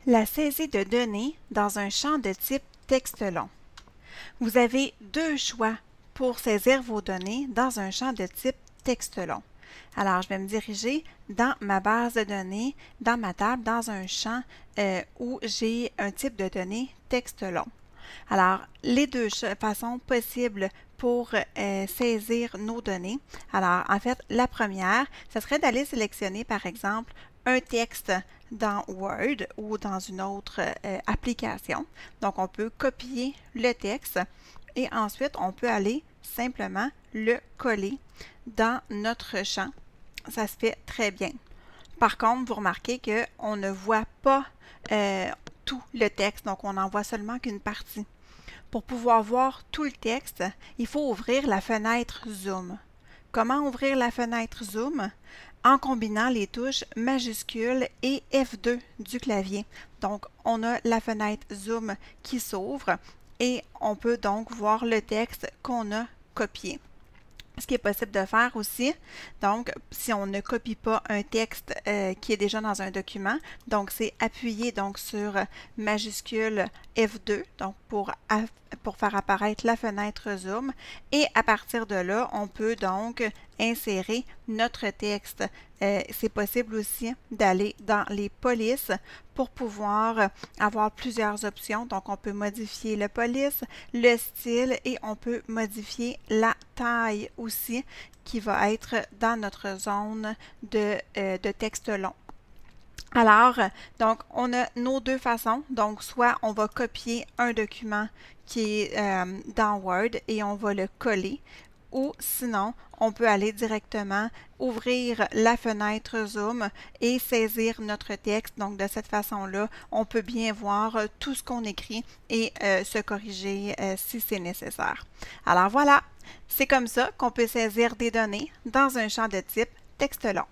La saisie de données dans un champ de type texte long. Vous avez deux choix pour saisir vos données dans un champ de type texte long. Alors, je vais me diriger dans ma base de données, dans ma table, dans un champ où j'ai un type de données texte long. Alors, les deux façons possibles pour saisir nos données. Alors, en fait, la première, ce serait d'aller sélectionner, par exemple, un texte dans Word ou dans une autre application. Donc, on peut copier le texte et ensuite, on peut aller simplement le coller dans notre champ. Ça se fait très bien. Par contre, vous remarquez qu'on ne voit pas tout le texte, donc on n'en voit seulement qu'une partie. Pour pouvoir voir tout le texte, il faut ouvrir la fenêtre Zoom. Comment ouvrir la fenêtre Zoom? En combinant les touches majuscules et F2 du clavier. Donc, on a la fenêtre Zoom qui s'ouvre et on peut donc voir le texte qu'on a copié. Ce qui est possible de faire aussi, donc si on ne copie pas un texte qui est déjà dans un document, donc c'est appuyer donc sur majuscule F2 donc pour faire apparaître la fenêtre Zoom et à partir de là, on peut donc insérer notre texte. C'est possible aussi d'aller dans les polices pour pouvoir avoir plusieurs options. Donc, on peut modifier le police, le style et on peut modifier la taille aussi qui va être dans notre zone de texte long. Alors, donc, on a nos deux façons. Donc, soit on va copier un document qui est dans Word et on va le coller, ou sinon, on peut aller directement ouvrir la fenêtre Zoom et saisir notre texte. Donc, de cette façon-là, on peut bien voir tout ce qu'on écrit et se corriger si c'est nécessaire. Alors voilà, c'est comme ça qu'on peut saisir des données dans un champ de type texte long.